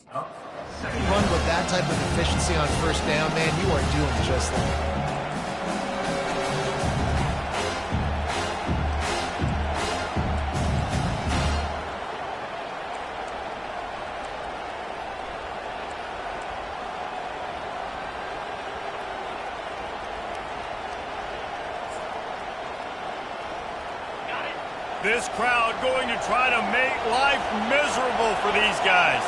If you run with that type of efficiency on first down, man, you are doing just that. This crowd going to try to make life miserable for these guys.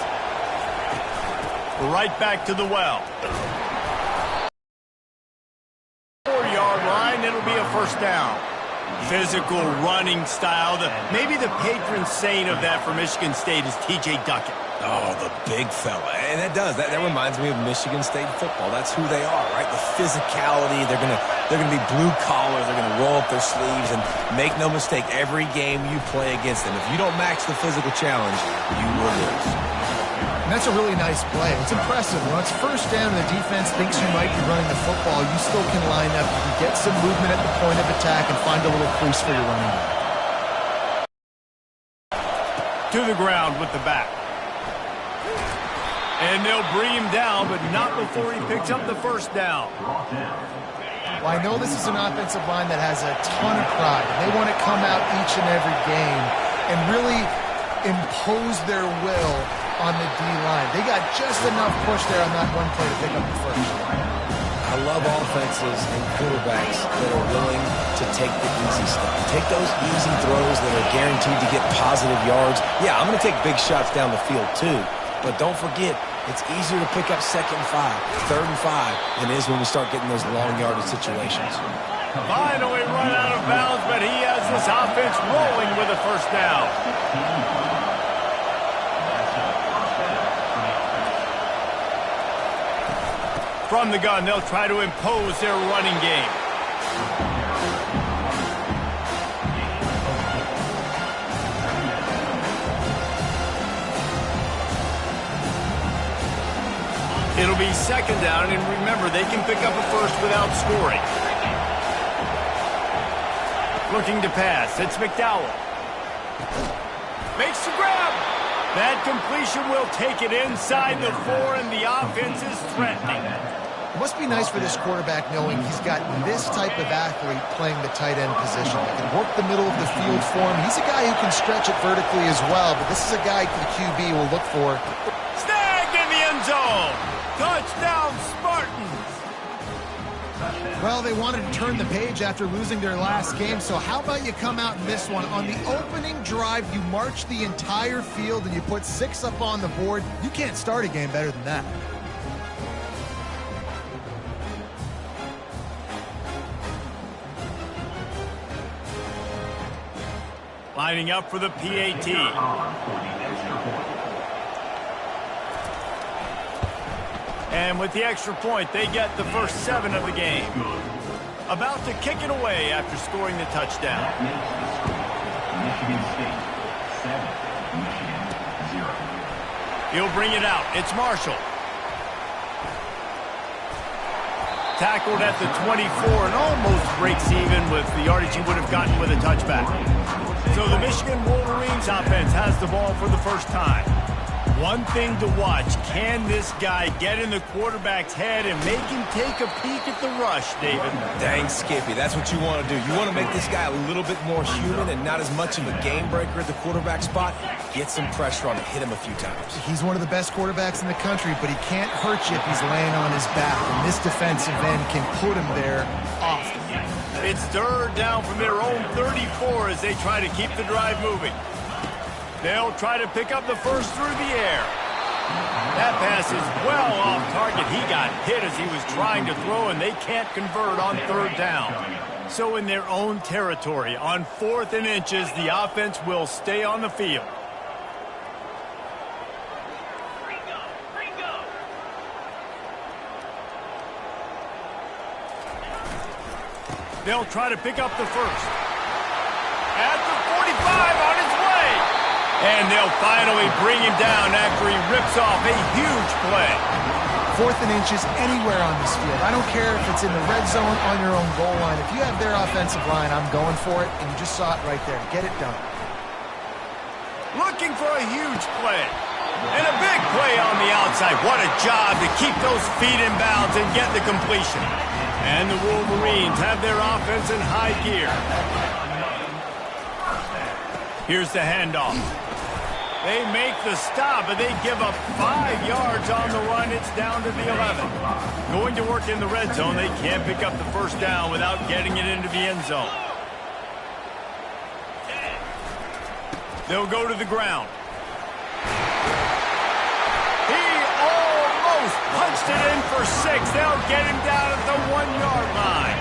Right back to the well. 4-yard line, it'll be a first down. Physical running style. Maybe the patron saint of that for Michigan State is T.J. Duckett. Oh, the big fella. And that reminds me of Michigan State football. That's who they are, right? The physicality. They're gonna be blue collar. They're gonna roll up their sleeves, and make no mistake, every game you play against them, if you don't match the physical challenge, you will lose. And that's a really nice play. It's impressive. When it's first down and the defense thinks you might be running the football, you still can line up. You can get some movement at the point of attack and find a little crease for your running back. To the ground with the back. And they'll bring him down, but not before he picks up the first down. Well, I know this is an offensive line that has a ton of pride. They want to come out each and every game and really impose their will on the D-line. They got just enough push there on that one play to pick up the first. I love offenses and quarterbacks that are willing to take the easy stuff. Take those easy throws that are guaranteed to get positive yards. Yeah, I'm going to take big shots down the field too. But don't forget, it's easier to pick up 2nd and 5, 3rd and 5 than it is when we start getting those long yardage situations. Finally run out of bounds, but he has this offense rolling with a first down. From the gun, they'll try to impose their running game. It'll be 2nd down, and remember, they can pick up a first without scoring. Looking to pass, it's McDowell. Makes the grab. That completion will take it inside the 4, and the offense is threatening. It must be nice for this quarterback knowing he's got this type of athlete playing the tight end position. He can work the middle of the field for him. He's a guy who can stretch it vertically as well, but this is a guy the QB will look for. Snagged in the end zone. Touchdown, Spartans! Well, they wanted to turn the page after losing their last game, so how about you come out in this one? On the opening drive, you march the entire field and you put 6 up on the board. You can't start a game better than that. Lining up for the PAT. And with the extra point, they get the first 7 of the game. About to kick it away after scoring the touchdown. Michigan State, 7. Michigan, 0. He'll bring it out. It's Marshall. Tackled at the 24 and almost breaks even with the yardage he would have gotten with a touchback. So the Michigan Wolverines offense has the ball for the first time. One thing to watch, can this guy get in the quarterback's head and make him take a peek at the rush, David? Dang, Skippy, that's what you want to do. You want to make this guy a little bit more human and not as much of a game breaker at the quarterback spot. Get some pressure on him, hit him a few times. He's one of the best quarterbacks in the country, but he can't hurt you if he's laying on his back. And this defensive end can put him there often. It's 3rd down from their own 34 as they try to keep the drive moving. They'll try to pick up the first through the air. That pass is well off target. He got hit as he was trying to throw, and they can't convert on 3rd down. So in their own territory, on 4th and inches, the offense will stay on the field. They'll try to pick up the first. At the 45 on his way. And they'll finally bring him down after he rips off a huge play. 4th and inches anywhere on this field. I don't care if it's in the red zone on your own goal line. If you have their offensive line, I'm going for it, and you just saw it right there. Get it done. Looking for a huge play. And a big play on the outside. What a job to keep those feet in bounds and get the completion. And the Wolverines have their offense in high gear. Here's the handoff. They make the stop, but they give up 5 yards on the run. It's down to the 11. Going to work in the red zone. They can't pick up the first down without getting it into the end zone. They'll go to the ground. He almost punched it in for 6. They'll get him down at the 1-yard line.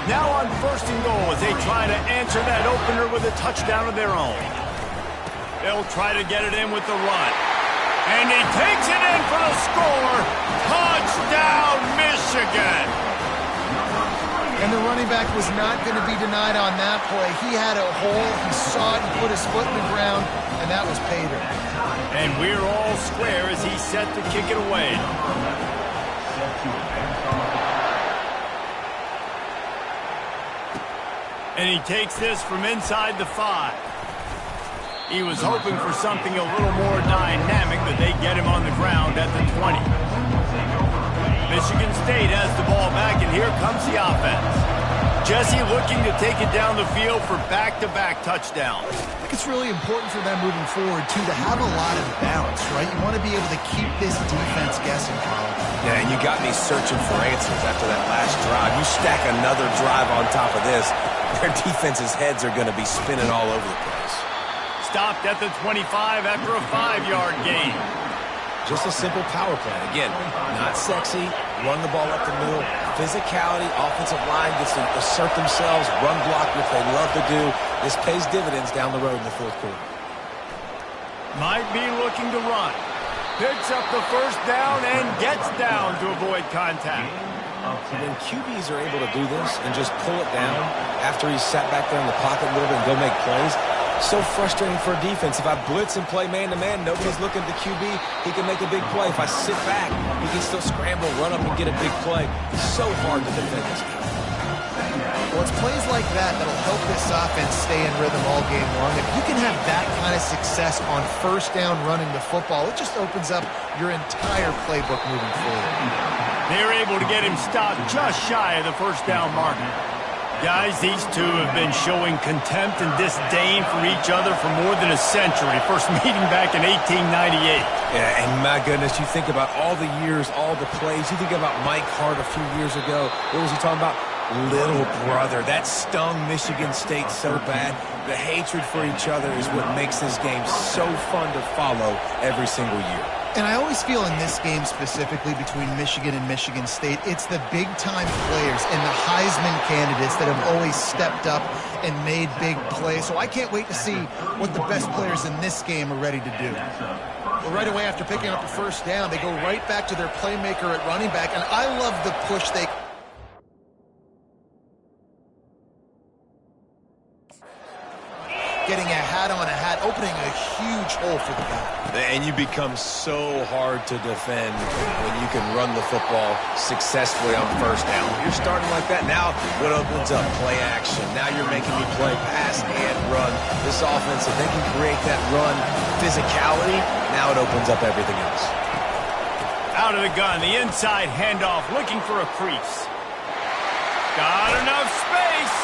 Now on 1st and goal as they try to answer that opener with a touchdown of their own. They'll try to get it in with the run. And he takes it in for the score. Touchdown, Michigan! And the running back was not going to be denied on that play. He had a hole, he saw it, he put his foot in the ground, and that was pay dirt. And we're all square as he's set to kick it away. And he takes this from inside the 5. He was hoping for something a little more dynamic, but they get him on the ground at the 20. Michigan State has the ball back, and here comes the offense. Jesse looking to take it down the field for back-to-back touchdowns. I think it's really important for them moving forward, too, to have a lot of bounce, right? You want to be able to keep this defense guessing, Carl. Yeah, and you got me searching for answers after that last drive. You stack another drive on top of this, their defense's heads are going to be spinning all over the place. Stopped at the 25 after a 5-yard gain. Just a simple power play. Again, not sexy, run the ball up the middle, physicality, offensive line gets to assert themselves, run block, which they love to do. This pays dividends down the road in the 4th quarter. Might be looking to run. Picks up the first down and gets down to avoid contact. When QBs are able to do this and just pull it down after he's sat back there in the pocket a little bit and go make plays, so frustrating for a defense. If I blitz and play man-to-man, nobody's looking at the QB. He can make a big play. If I sit back, he can still scramble, run up, and get a big play. It's so hard to defend this game. Well, it's plays like that that'll help this offense stay in rhythm all game long. If you can have that kind of success on 1st down running the football, it just opens up your entire playbook moving forward. They're able to get him stopped just shy of the 1st down marker. Guys, these two have been showing contempt and disdain for each other for more than a century. First meeting back in 1898. Yeah, and my goodness, you think about all the years, all the plays. You think about Mike Hart a few years ago. What was he talking about? Little brother. That stung Michigan State so bad. The hatred for each other is what makes this game so fun to follow every single year. And I always feel in this game specifically between Michigan and Michigan State, it's the big-time players and the Heisman candidates that have always stepped up and made big plays. So I can't wait to see what the best players in this game are ready to do. Well, right away after picking up the 1st down, they go right back to their playmaker at running back, and I love the push they... Getting a hat on a hat, opening a huge hole for the guy. And you become so hard to defend when you can run the football successfully on 1st down. You're starting like that. Now what opens up? Play action. Now you're making me play pass and run. This offense, if they can create that run physicality, now it opens up everything else. Out of the gun, the inside handoff, looking for a crease. Got enough space,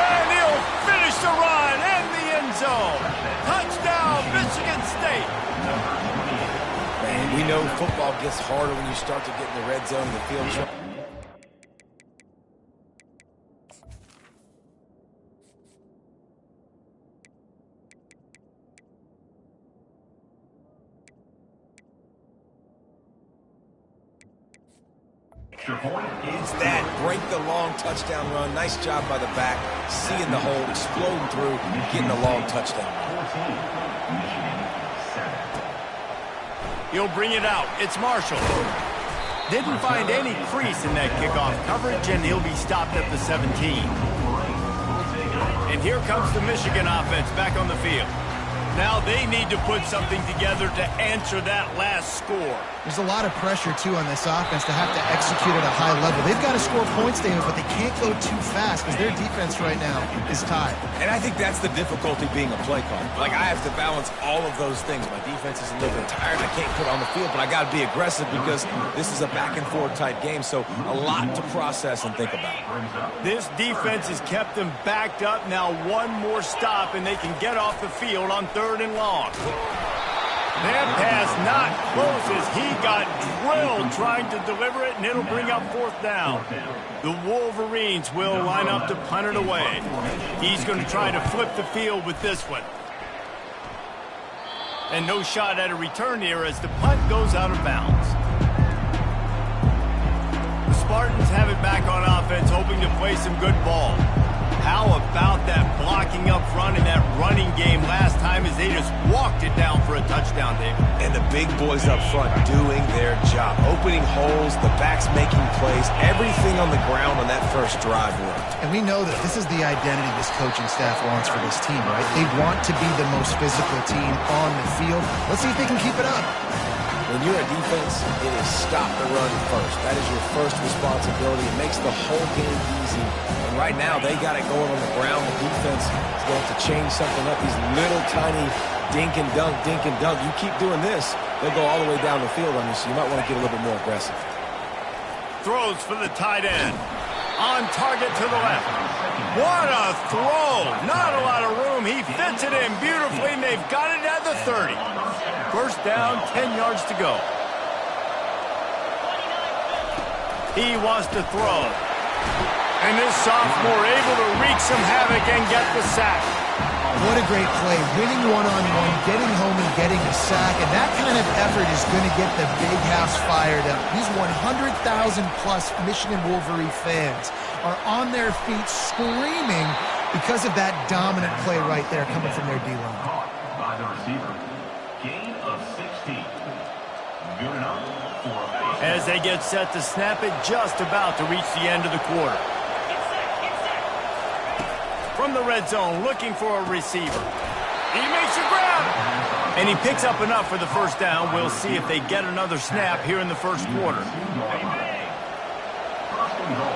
and he'll finish the run in the end zone. Touchdown, Michigan State. Man, we know football gets harder when you start to get in the red zone and the field. It's that break the long touchdown run. Nice job by the back, seeing the hole, exploding through, getting a long touchdown. He'll bring it out. It's Marshall. Didn't find any crease in that kickoff coverage, and he'll be stopped at the 17. And here comes the Michigan offense back on the field. Now they need to put something together to answer that last score. There's a lot of pressure, too, on this offense to have to execute at a high level. They've got to score points, David, but they can't go too fast because their defense right now is tied. And I think that's the difficulty being a play caller. Like, I have to balance all of those things. My defense is a little bit tired. I can't put on the field, but I got to be aggressive because this is a back-and-forth type game, so a lot to process and think about. This defense has kept them backed up. Now one more stop, and they can get off the field on 3rd and long. That pass not close as he got drilled trying to deliver it, and it'll bring up 4th down. The Wolverines will line up to punt it away. He's going to try to flip the field with this one. And no shot at a return here as the punt goes out of bounds. The Spartans have it back on offense, hoping to play some good ball. How about that blocking up front and that running game last time as they just walked it down for a touchdown, David? And the big boys up front doing their job. Opening holes, the backs making plays, everything on the ground on that first drive worked. And we know that this is the identity this coaching staff wants for this team, right? They want to be the most physical team on the field. Let's see if they can keep it up. When you're a defense, it is stop the run first. That is your first responsibility. It makes the whole game easy. And right now, they got it going on the ground. The defense is going to have to change something up. These little tiny dink and dunk, dink and dunk. You keep doing this, they'll go all the way down the field on you, so you might want to get a little bit more aggressive. Throws for the tight end. On target to the left. What a throw. Not a lot of room. He fits it in beautifully, and they've got it at the 30. First down, 10 yards to go. He wants to throw. And this sophomore able to wreak some havoc and get the sack. What a great play. Winning one-on-one, getting home and getting a sack. And that kind of effort is going to get the big house fired up. These 100,000-plus Michigan Wolverine fans are on their feet screaming because of that dominant play right there coming from their D-line. By the receiver. Gain of 16. Good enough for a pass. As they get set to snap it, just about to reach the end of the quarter. From the red zone, looking for a receiver. He makes a grab. And he picks up enough for the first down. We'll see if they get another snap here in the first quarter. First and goal.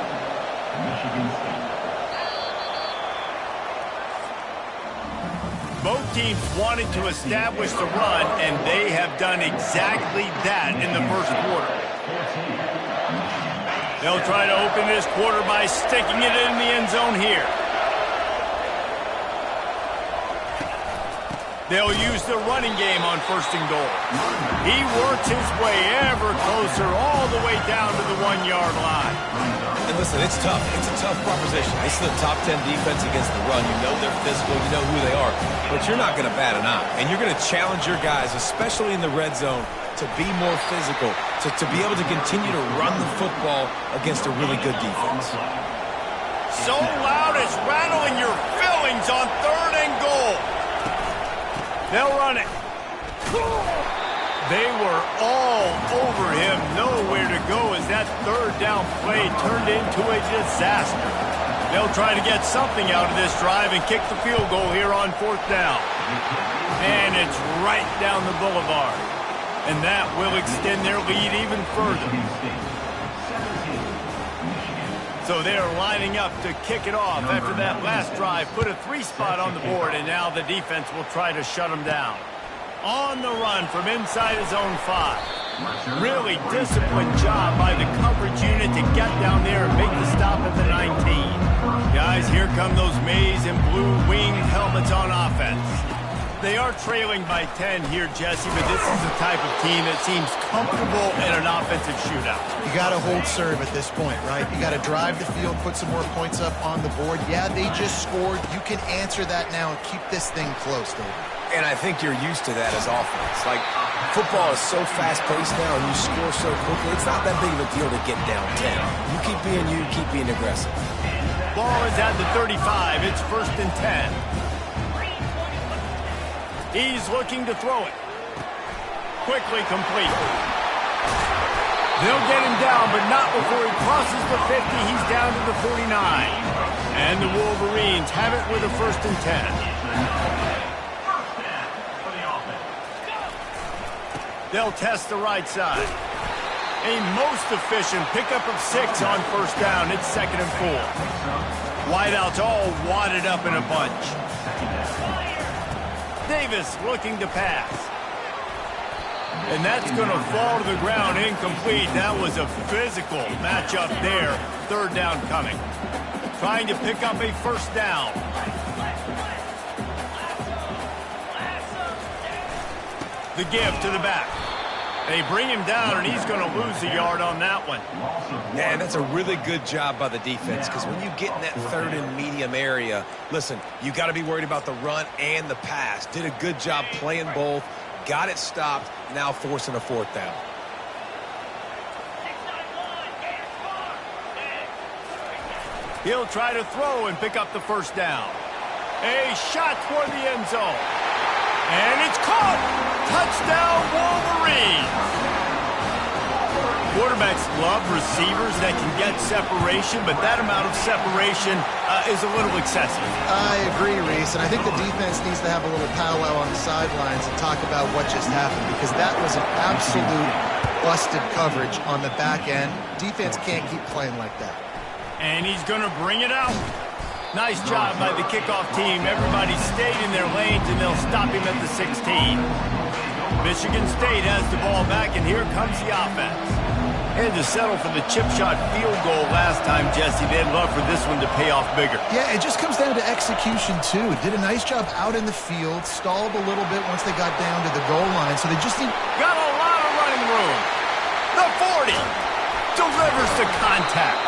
Michigan State. Both teams wanted to establish the run, and they have done exactly that in the first quarter. They'll try to open this quarter by sticking it in the end zone here. They'll use the running game on 1st and goal. He works his way ever closer all the way down to the 1-yard line. And listen, it's tough. It's a tough proposition. This is a top 10 defense against the run. You know they're physical. You know who they are. But you're not going to bat an eye. And you're going to challenge your guys, especially in the red zone, to be more physical, to be able to continue to run the football against a really good defense. So loud it's rattling your fillings on 3rd and goal. They'll run it. They were all over him. Nowhere to go as that 3rd down play turned into a disaster. They'll try to get something out of this drive and kick the field goal here on 4th down. And it's right down the boulevard. And that will extend their lead even further. So they're lining up to kick it off after that last drive. Put a 3-spot on the board, and now the defense will try to shut them down. On the run from inside his own 5. Really disciplined job by the coverage unit to get down there and make the stop at the 19. Guys, here come those maize and blue winged helmets on offense. They are trailing by 10 here, Jesse, but this is the type of team that seems comfortable in an offensive shootout. You got to hold serve at this point, right? You got to drive the field, put some more points up on the board. Yeah, they just scored. You can answer that now and keep this thing close, David. And I think you're used to that as offense. Like, football is so fast-paced now and you score so quickly, it's not that big of a deal to get down 10. You keep being aggressive. Ball is at the 35. It's 1st and 10. He's looking to throw it. Quickly complete. They'll get him down, but not before he crosses the 50. He's down to the 49. And the Wolverines have it with a 1st and 10. They'll test the right side. A most efficient pickup of 6 on first down. It's 2nd and 4. Wideouts all wadded up in a bunch. Davis looking to pass. And that's going to fall to the ground incomplete. That was a physical matchup there. 3rd down coming. Trying to pick up a first down. The give to the back. They bring him down, and he's going to lose a yard on that one. Man, that's a really good job by the defense, because when you get in that 3rd and medium area, listen, you got to be worried about the run and the pass. Did a good job playing both, got it stopped, now forcing a 4th down. He'll try to throw and pick up the first down. A shot toward the end zone. And it's caught! Touchdown, Wolverines! Quarterbacks love receivers that can get separation, but that amount of separation is a little excessive. I agree, Reese, and I think the defense needs to have a little powwow on the sidelines and talk about what just happened, because that was an absolute busted coverage on the back end. Defense can't keep playing like that. And he's going to bring it out. Nice job by the kickoff team. Everybody stayed in their lanes, and they'll stop him at the 16. Michigan State has the ball back, and here comes the offense. Had to settle for the chip shot field goal last time, Jesse. They'd love for this one to pay off bigger. Yeah, it just comes down to execution, too. Did a nice job out in the field, stalled a little bit once they got down to the goal line, so they just need... Got a lot of running room. The 40 delivers the contact.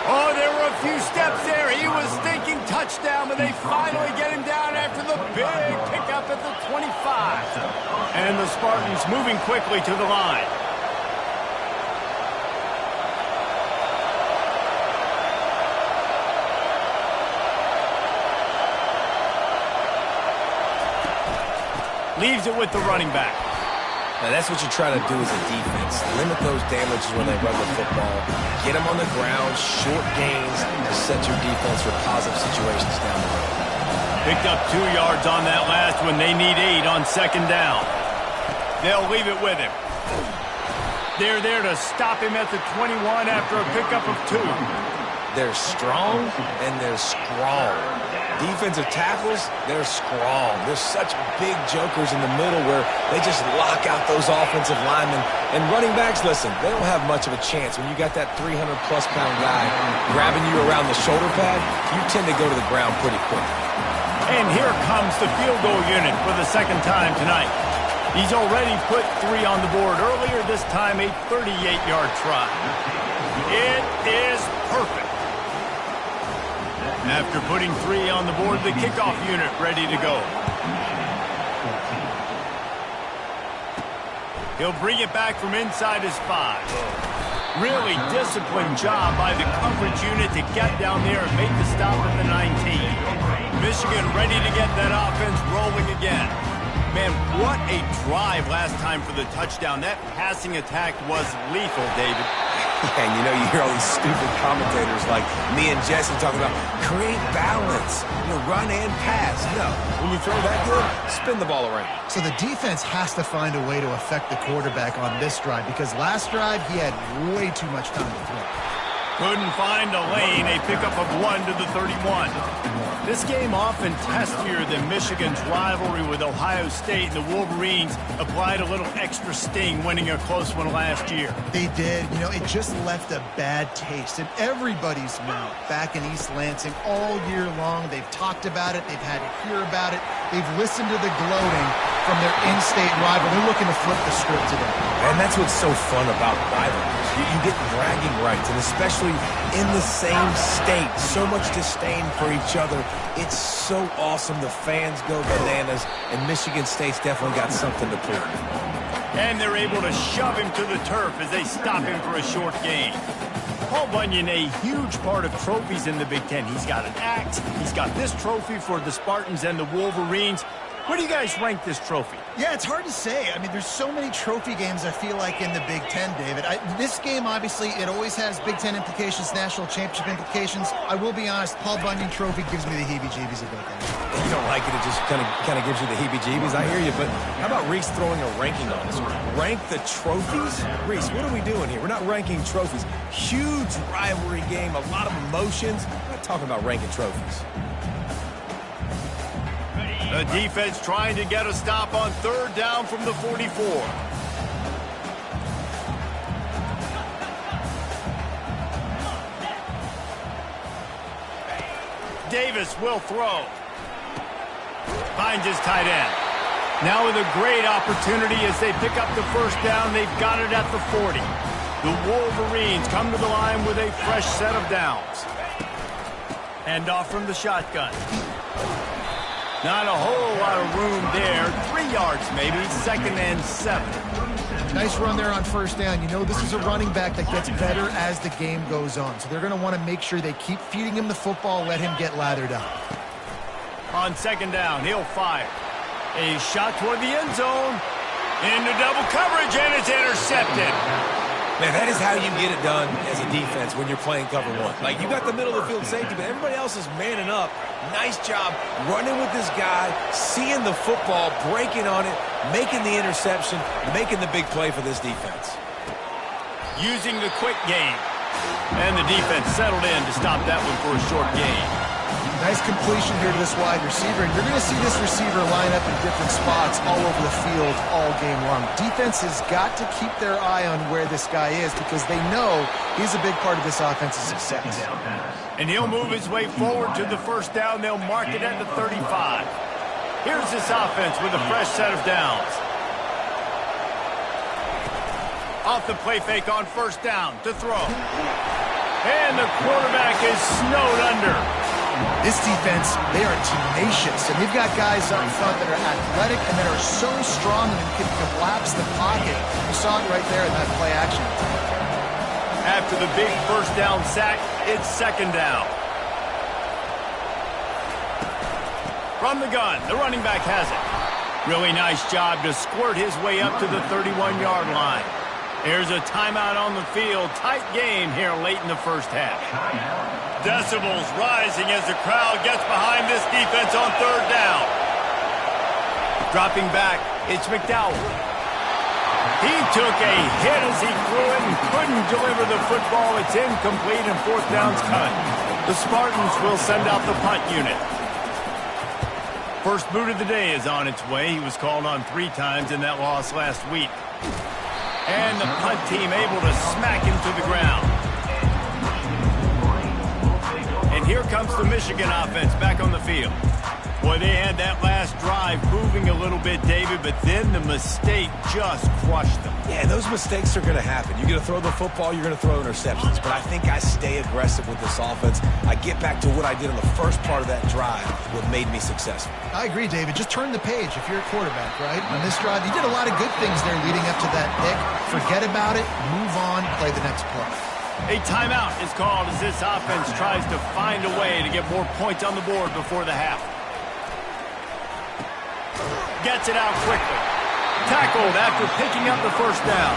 Oh, there were a few steps there. He was thinking touchdown, but they finally get him down after the big pickup at the 25. And the Spartans moving quickly to the line. Leaves it with the running back. Now, that's what you try to do as a defense. Limit those damages when they run the football. Get them on the ground, short gains, to set your defense for positive situations down the road. Picked up 2 yards on that last one. They need 8 on 2nd down. They'll leave it with him. They're there to stop him at the 21 after a pickup of 2. They're strong, and they're strong. Defensive tackles, they're strong. There's such big jokers in the middle where they just lock out those offensive linemen. And running backs, listen, they don't have much of a chance. When you got that 300-plus pound guy grabbing you around the shoulder pad, you tend to go to the ground pretty quick. And here comes the field goal unit for the 2nd time tonight. He's already put 3 on the board earlier, this time a 38-yard try. It is perfect. After putting 3 on the board, the kickoff unit ready to go. He'll bring it back from inside his 5. Really disciplined job by the coverage unit to get down there and make the stop at the 19. Michigan ready to get that offense rolling again. Man, what a drive last time for the touchdown. That passing attack was lethal, David. And you know, you hear all these stupid commentators like me and Jesse talking about create balance, run and pass. No, when you throw that good, spin the ball around. So the defense has to find a way to affect the quarterback on this drive, because last drive he had way too much time to throw. Couldn't find a lane, a pickup of 1 to the 31. This game often testier than Michigan's rivalry with Ohio State, and the Wolverines applied a little extra sting winning a close one last year. They did. It just left a bad taste in everybody's mouth back in East Lansing all year long. They've talked about it. They've had to hear about it. They've listened to the gloating from their in-state rival. They're looking to flip the script today. And that's what's so fun about rivalries. You get bragging rights, and especially in the same state, so much disdain for each other. It's so awesome. The fans go bananas, and Michigan State's definitely got something to prove. And they're able to shove him to the turf as they stop him for a short gain. Paul Bunyan, a huge part of trophies in the Big Ten. He's got an axe. He's got this trophy for the Spartans and the Wolverines. Where do you guys rank this trophy? Yeah, it's hard to say. I mean, there's so many trophy games, I feel like, in the Big Ten, David. This game, obviously, it always has Big Ten implications, national championship implications. I will be honest, Paul Bunyan Trophy gives me the heebie-jeebies a bit. You don't like it, it just kind of gives you the heebie-jeebies. I hear you, but how about Reese throwing a ranking on us? Rank the trophies? Reese, what are we doing here? We're not ranking trophies. Huge rivalry game, a lot of emotions. We're not talking about ranking trophies. The defense trying to get a stop on third down from the 44. Davis will throw. Finds his tight end. Now with a great opportunity as they pick up the first down. They've got it at the 40. The Wolverines come to the line with a fresh set of downs. Hand off from the shotgun. Not a whole lot of room there. 3 yards maybe, 2nd and 7. Nice run there on first down. You know this is a running back that gets better as the game goes on. So they're going to want to make sure they keep feeding him the football, let him get lathered up. On 2nd down, he'll fire. A shot toward the end zone. Into double coverage, and it's intercepted. Man, that is how you get it done as a defense when you're playing cover one. Like, you got the middle of the field safety, but everybody else is manning up. Nice job running with this guy, seeing the football, breaking on it, making the interception, making the big play for this defense. Using the quick game. And the defense settled in to stop that one for a short gain. Nice completion here to this wide receiver, and you're going to see this receiver line up in different spots all over the field all game long. Defense has got to keep their eye on where this guy is because they know he's a big part of this offense's success. And he'll move his way forward to the first down. They'll mark it at the 35. Here's this offense with a fresh set of downs. Off the play fake on first down to throw. And the quarterback is snowed under. This defense, they are tenacious, and they've got guys up front that are athletic and that are so strong and can collapse the pocket. You saw it right there in that play action. After the big first down sack, it's 2nd down. From the gun, the running back has it. Really nice job to squirt his way up to the 31-yard line. There's a timeout on the field. Tight game here late in the first half. Decibels rising as the crowd gets behind this defense on third down. Dropping back, it's McDowell. He took a hit as he threw it and couldn't deliver the football. It's incomplete and 4th down's cut. The Spartans will send out the punt unit. First boot of the day is on its way. He was called on 3 times in that loss last week. And the punt team able to smack him to the ground. And here comes the Michigan offense back on the field. Boy, they had that last drive moving a little bit, David, but then the mistake just crushed them. Yeah, those mistakes are going to happen. You're going to throw the football, you're going to throw interceptions. But I think I stay aggressive with this offense. I get back to what I did on the first part of that drive, what made me successful. I agree, David. Just turn the page if you're a quarterback, right? On this drive, you did a lot of good things there leading up to that pick. Forget about it, move on, play the next play. A timeout is called as this offense tries to find a way to get more points on the board before the half. Gets it out quickly. Tackled after picking up the first down.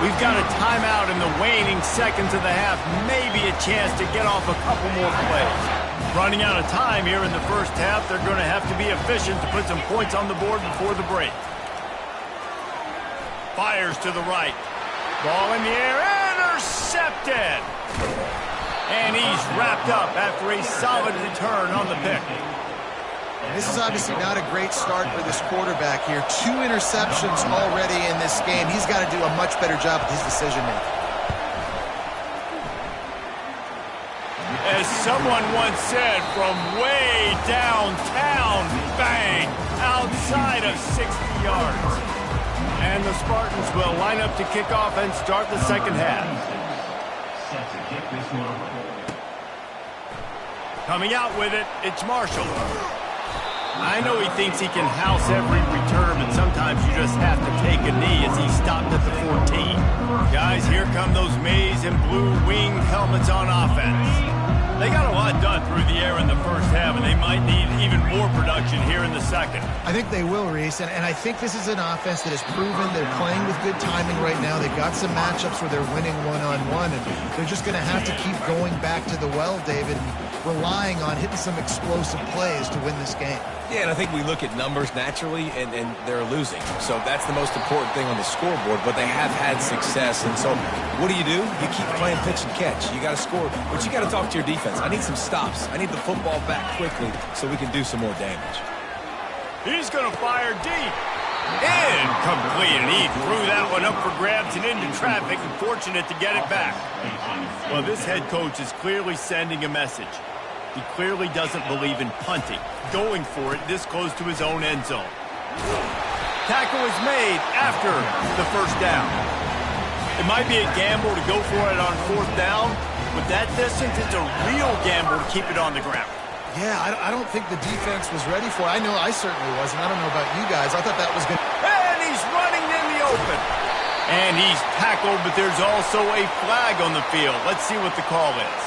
We've got a timeout in the waning seconds of the half. Maybe a chance to get off a couple more plays. Running out of time here in the first half. They're going to have to be efficient to put some points on the board before the break. Fires to the right. Ball in the air. Intercepted. And he's wrapped up after a solid return on the pick. This is obviously not a great start for this quarterback here. 2 interceptions already in this game. He's got to do a much better job with his decision-making. As someone once said, from way downtown, bang, outside of 60 yards. And the Spartans will line up to kick off and start the second half. Coming out with it, it's Marshall. I know he thinks he can house every return, but sometimes you just have to take a knee as he stopped at the 14. Guys, here come those maize and blue wing helmets on offense. They got a lot done through the air in the first half, and they might need even more production here in the second. I think they will, Reese, and I think this is an offense that has proven they're playing with good timing right now. They've got some matchups where they're winning one-on-one, and they're just going to have to keep going back to the well, David, and relying on hitting some explosive plays to win this game. Yeah, and I think we look at numbers naturally, and they're losing. So that's the most important thing on the scoreboard, but they have had success. And so what do? You keep playing pitch and catch. You got to score, but you got to talk to your defense. I need some stops. I need the football back quickly so we can do some more damage. He's going to fire deep. Incomplete, and he threw that one up for grabs and into traffic, and fortunate to get it back. Well, this head coach is clearly sending a message. He clearly doesn't believe in punting, going for it this close to his own end zone. Tackle is made after the first down. It might be a gamble to go for it on fourth down, but that distance is a real gamble to keep it on the ground. Yeah, I don't think the defense was ready for it. I know I certainly wasn't. I don't know about you guys. I thought that was going to... And he's running in the open. And he's tackled, but there's also a flag on the field. Let's see what the call is.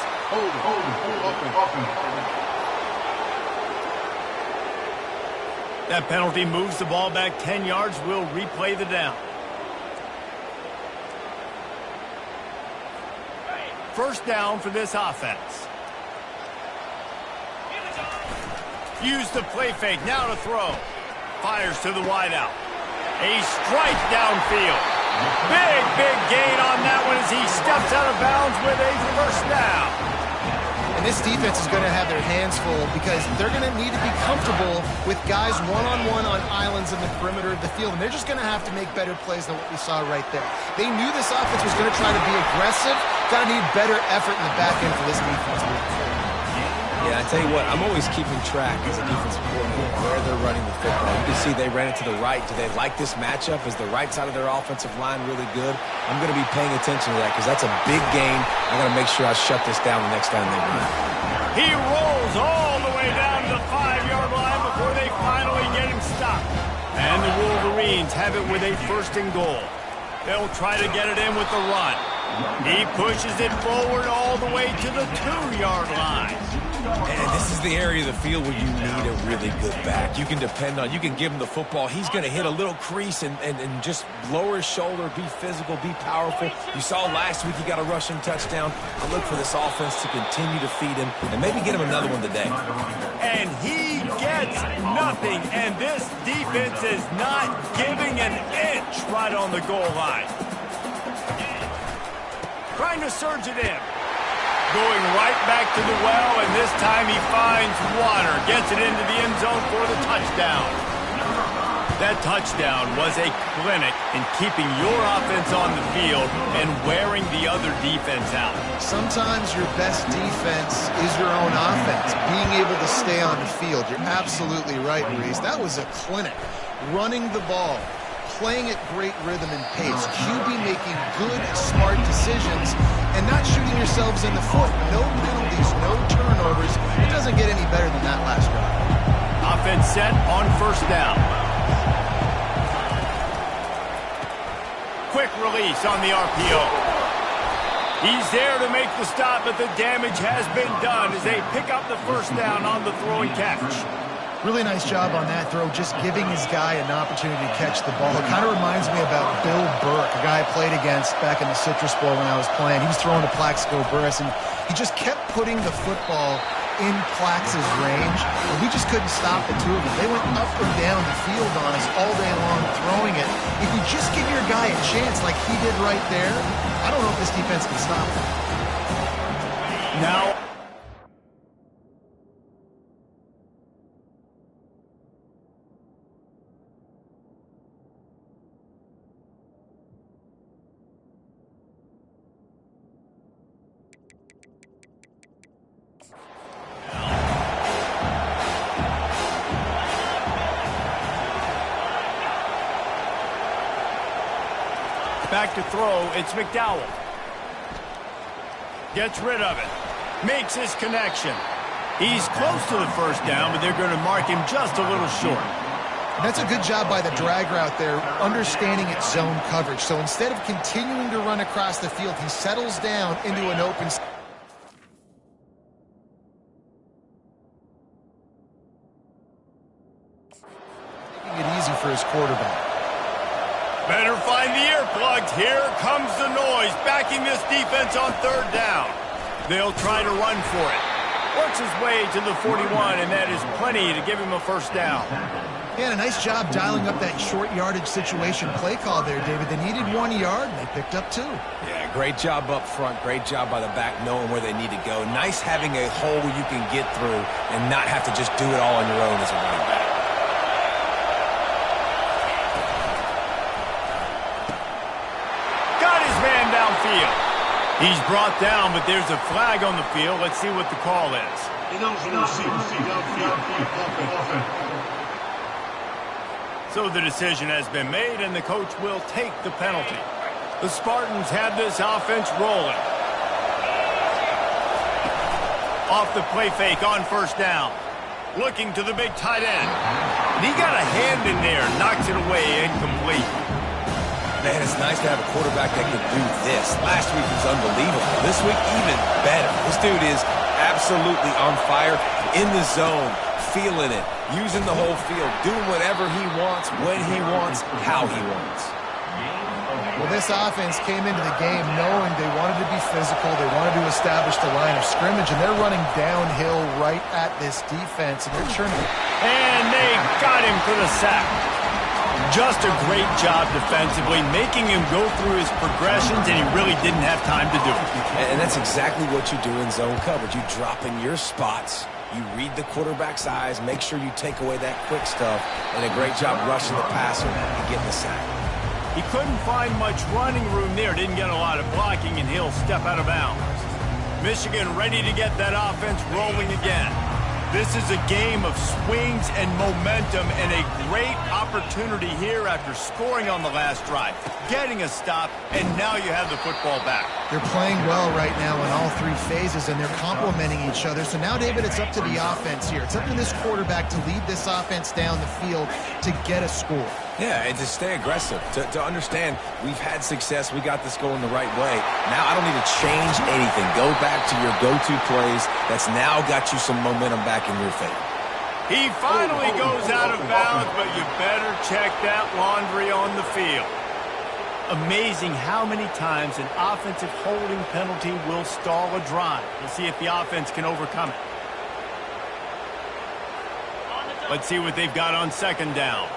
That penalty moves the ball back 10 yards. We'll replay the down. First down for this offense. Use the play fake, now to throw. Fires to the wideout. A strike downfield. Big gain on that one as he steps out of bounds with a first down. And this defense is going to have their hands full because they're going to need to be comfortable with guys one-on-one on islands in the perimeter of the field, and they're just going to have to make better plays than what we saw right there. They knew this offense was going to try to be aggressive. Got to need better effort in the back end for this defense moving forward. Yeah, I tell you what, I'm always keeping track as a defensive coordinator where they're running the football. You can see they ran it to the right. Do they like this matchup? Is the right side of their offensive line really good? I'm going to be paying attention to that because that's a big gain. I got to make sure I shut this down the next time they run. He rolls all the way down to the 5-yard line before they finally get him stopped. And the Wolverines have it with a first and goal. They'll try to get it in with the run. He pushes it forward all the way to the 2-yard line. And this is the area of the field where you need a really good back. You can depend on, you can give him the football. He's going to hit a little crease and just lower his shoulder, be physical, be powerful. You saw last week he got a rushing touchdown. I look for this offense to continue to feed him and maybe get him another one today. And he gets nothing, and this defense is not giving an inch right on the goal line. Trying to surge it in. Going right back to the well, and this time he finds water. Gets it into the end zone for the touchdown. That touchdown was a clinic in keeping your offense on the field and wearing the other defense out. Sometimes your best defense is your own offense, being able to stay on the field. You're absolutely right, Reese. That was a clinic. Running the ball, playing at great rhythm and pace, QB making good, smart decisions, and not shooting yourselves in the foot. No penalties, no turnovers. It doesn't get any better than that last drive. Offense set on first down. Quick release on the RPO. He's there to make the stop, but the damage has been done as they pick up the first down on the throw and catch. Really nice job on that throw, just giving his guy an opportunity to catch the ball. It kind of reminds me about Bill Burke, a guy I played against back in the Citrus Bowl when I was playing. He was throwing to Plaxico Burress, and he just kept putting the football in Plax's range, and we just couldn't stop the two of them. They went up and down the field on us all day long throwing it. If you just give your guy a chance like he did right there, I don't know if this defense can stop him. Now, back to throw, it's McDowell. Gets rid of it. Makes his connection. He's close to the first down, but they're going to mark him just a little short. And that's a good job by the drag route there, understanding its zone coverage. So instead of continuing to run across the field, he settles down into an open... his quarterback. Better find the earplugs. Here comes the noise, backing this defense on third down. They'll try to run for it. Works his way to the 41, and that is plenty to give him a first down. Yeah, a nice job dialing up that short yardage situation play call there, David. They needed 1 yard, and they picked up 2. Yeah, great job up front. Great job by the back knowing where they need to go. Nice having a hole where you can get through and not have to just do it all on your own as a running back. Got his man downfield. He's brought down, but there's a flag on the field. Let's see what the call is. So the decision has been made, and the coach will take the penalty. The Spartans have this offense rolling. Off the play fake on first down. Looking to the big tight end. And he got a hand in there, knocks it away, incomplete. Man, it's nice to have a quarterback that can do this. Last week was unbelievable. This week, even better. This dude is absolutely on fire, in the zone, feeling it, using the whole field, doing whatever he wants, when he wants, how he wants. Well, this offense came into the game knowing they wanted to be physical, they wanted to establish the line of scrimmage, and they're running downhill right at this defense, and they're churning. And they got him for the sack. Just a great job defensively, making him go through his progressions, and he really didn't have time to do it. And that's exactly what you do in zone coverage. You drop in your spots, you read the quarterback's eyes, make sure you take away that quick stuff, and a great job rushing the passer and getting the sack. He couldn't find much running room there, didn't get a lot of blocking, and he'll step out of bounds. Michigan ready to get that offense rolling again. This is a game of swings and momentum, and a great opportunity here after scoring on the last drive, getting a stop, and now you have the football back. They're playing well right now in all 3 phases, and they're complementing each other. So now, David, it's up to the offense here. It's up to this quarterback to lead this offense down the field to get a score. Yeah, and to stay aggressive, to understand we've had success, we got this going the right way. Now I don't need to change anything. Go back to your go-to plays. That's now got you some momentum back in your favor. He finally goes out of bounds, but you better check that laundry on the field. Amazing how many times an offensive holding penalty will stall a drive. We'll see if the offense can overcome it. Let's see what they've got on second down.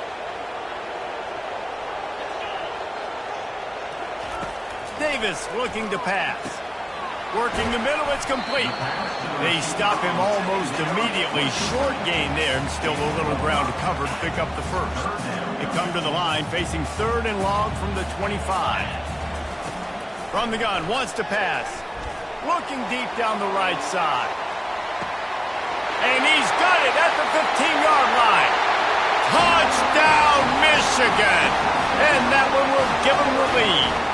Davis looking to pass. Working the middle, it's complete. They stop him almost immediately. Short gain there, and still a little ground to cover to pick up the first. They come to the line, facing third and long from the 25. From the gun, wants to pass. Looking deep down the right side. And he's got it at the 15-yard line. Touchdown, Michigan! And that one will give them the lead.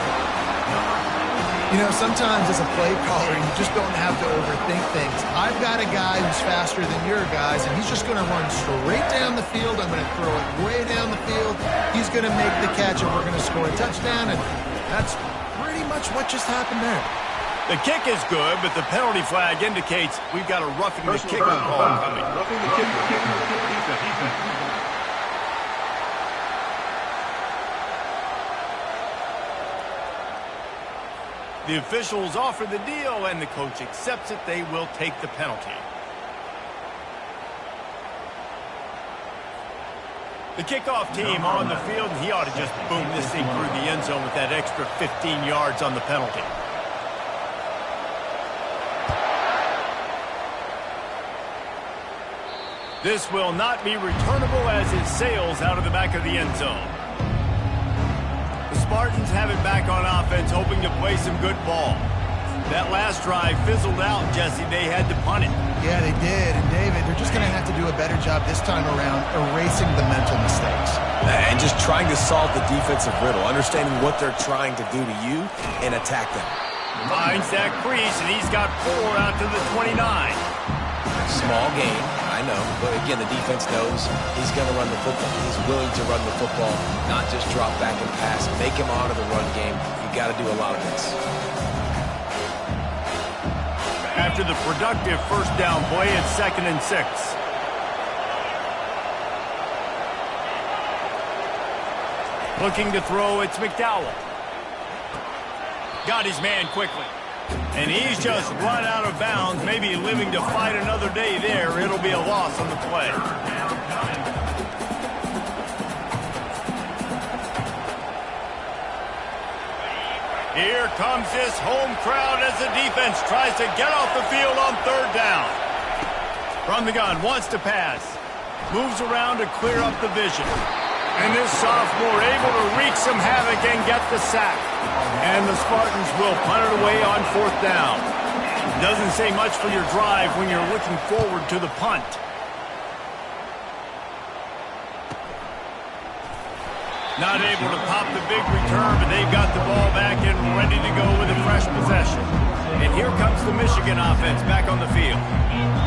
You know, sometimes as a play caller, you just don't have to overthink things. I've got a guy who's faster than your guys, and he's just going to run straight down the field. I'm going to throw it way down the field. He's going to make the catch, and we're going to score a touchdown, and that's pretty much what just happened there. The kick is good, but the penalty flag indicates we've got a roughing the kicker call coming. Roughing the kicker. Defense. The officials offer the deal, and the coach accepts it. They will take the penalty. The kickoff team on the field, and he ought to just boom this thing through the end zone with that extra 15 yards on the penalty. This will not be returnable as it sails out of the back of the end zone. The Spartans have it back on offense, hoping to play some good ball. That last drive fizzled out, Jesse. They had to punt it. Yeah, they did. And, David, they're just going to have to do a better job this time around erasing the mental mistakes. And just trying to solve the defensive riddle, understanding what they're trying to do to you and attack them. Finds that crease, and he's got 4 out to the 29. Small gain, I know, but again, the defense knows he's going to run the football. He's willing to run the football, not just drop back and pass. Make him out of the run game. You got to do a lot of this. After the productive first down play, it's 2nd and 6. Looking to throw, it's McDowell. Got his man quickly. And he's just run out of bounds, maybe living to fight another day there. It'll be a loss on the play. Here comes this home crowd as the defense tries to get off the field on third down. From the gun, wants to pass. Moves around to clear up the vision. And this sophomore able to wreak some havoc and get the sack. And the Spartans will punt it away on fourth down. Doesn't say much for your drive when you're looking forward to the punt. Not able to pop the big return, but they've got the ball back and ready to go with a fresh possession. And here comes the Michigan offense back on the field.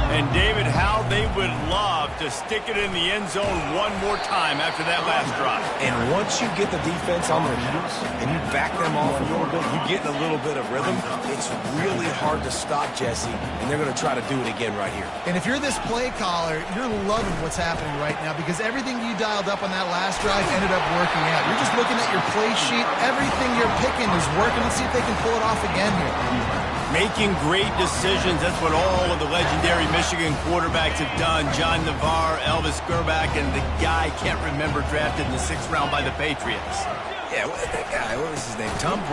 And David, how they would love to stick it in the end zone one more time after that last drive. And once you get the defense on their heels and you back them off a little bit, you get in a little bit of rhythm, it's really hard to stop, Jesse, and they're going to try to do it again right here. And if you're this play caller, you're loving what's happening right now because everything you dialed up on that last drive ended up working out. You're just looking at your play sheet. Everything you're picking is working. Let's see if they can pull it off again here. Making great decisions. That's what all of the legendary Michigan quarterbacks have done. John Navarre, Elvis Gerbach, and the guy, can't remember, drafted in the 6th round by the Patriots. Yeah, that guy, what was his name? Tom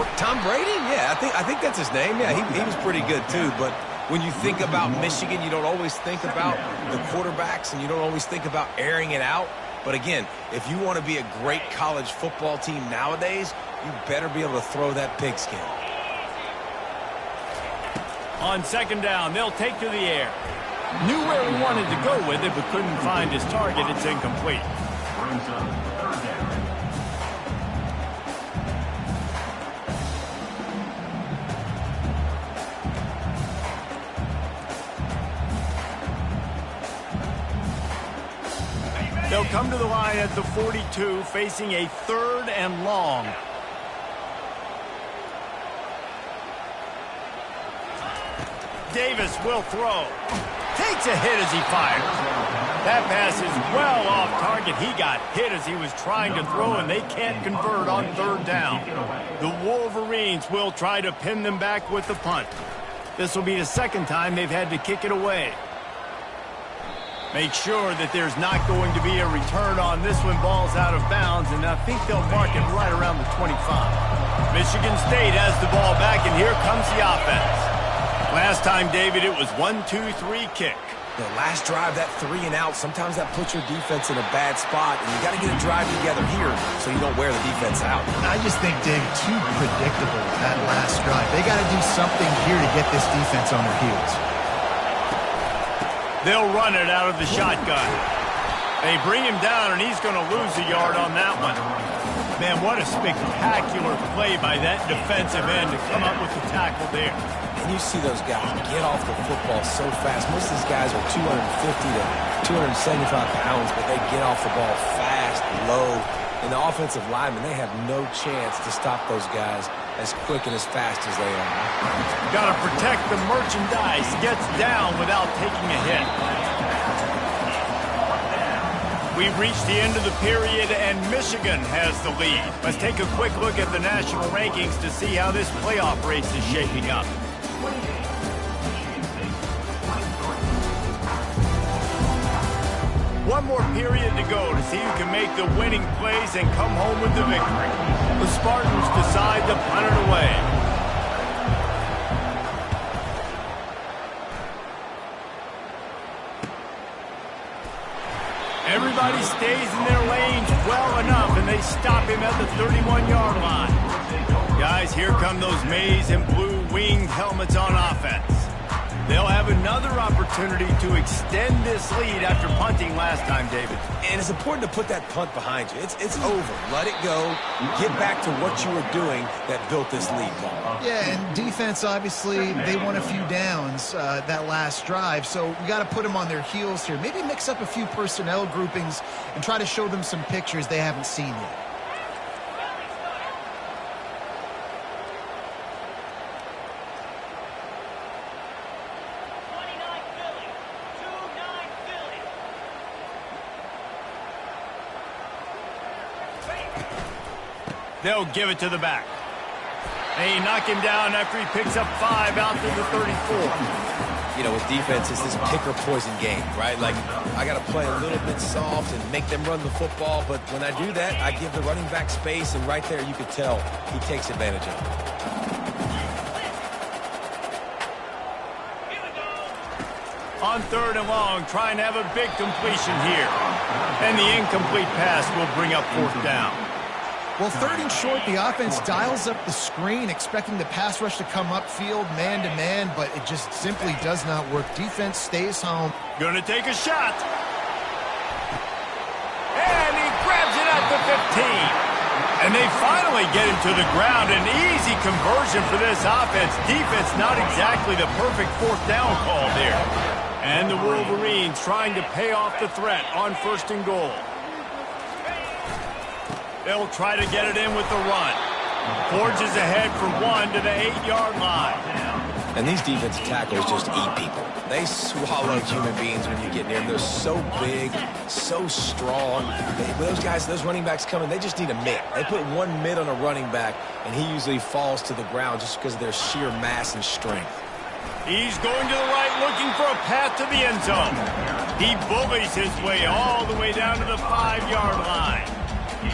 Brady? Yeah, I think that's his name. Yeah, he was pretty good too. But when you think about Michigan, you don't always think about the quarterbacks, and you don't always think about airing it out. But again, if you want to be a great college football team nowadays, you better be able to throw that pigskin. On second down, they'll take to the air. Knew where he wanted to go with it, but couldn't find his target. It's incomplete. Brings up third down. They'll come to the line at the 42, facing a 3rd and long. Davis will throw. Takes a hit as he fires. That pass is well off target. He got hit as he was trying to throw, and they can't convert on third down. The Wolverines will try to pin them back with the punt. This will be the 2nd time they've had to kick it away. Make sure that there's not going to be a return on this when ball's out of bounds, and I think they'll mark it right around the 25. Michigan State has the ball back, and here comes the offense. Last time, David, it was 1-2-3 kick. The last drive, that 3 and out, sometimes that puts your defense in a bad spot, and you got to get a drive together here so you don't wear the defense out. I just think, Dave, too predictable that last drive. They got to do something here to get this defense on their heels. They'll run it out of the shotgun. They bring him down, and he's going to lose a yard on that one. Man, what a spectacular play by that defensive end to come up with the tackle there. And you see those guys get off the football so fast. Most of these guys are 250 to 275 pounds, but they get off the ball fast, low. And the offensive linemen, they have no chance to stop those guys as quick and as fast as they are. Got to protect the merchandise. Gets down without taking a hit. We've reached the end of the period, and Michigan has the lead. Let's take a quick look at the national rankings to see how this playoff race is shaping up. One more period to go to see who can make the winning plays and come home with the victory. The Spartans decide to punt it away. Everybody stays in their lanes well enough, and they stop him at the 31-yard line. Guys, here come those maize and blue winged helmets on offense. They'll have another opportunity to extend this lead after punting last time, David. And it's important to put that punt behind you. It's over. Let it go. Get back to what you were doing that built this lead, Paul. Yeah, and defense, obviously, they won a few downs that last drive, so we got to put them on their heels here. Maybe mix up a few personnel groupings and try to show them some pictures they haven't seen yet. They'll give it to the back. They knock him down after he picks up 5 out to the 34. You know, with defense, it's this pick or poison game, right? Like, I got to play a little bit soft and make them run the football, but when I do that, I give the running back space, and right there you could tell he takes advantage of it. On 3rd and long, trying to have a big completion here. And the incomplete pass will bring up 4th down. Well, 3rd and short, the offense dials up the screen, expecting the pass rush to come upfield man-to-man, but it just simply does not work. Defense stays home. Gonna take a shot. And he grabs it at the 15. And they finally get him to the ground. An easy conversion for this offense. Defense not exactly the perfect 4th down call there. And the Wolverines trying to pay off the threat on 1st and goal. They'll try to get it in with the run. Forges ahead for 1 to the 8-yard line. And these defensive tackles just eat people. They swallow human beings when you get near them. They're so big, so strong. Those guys, those running backs coming, they just need a mitt. They put 1 mitt on a running back, and he usually falls to the ground just because of their sheer mass and strength. He's going to the right, looking for a path to the end zone. He bullies his way all the way down to the 5-yard line.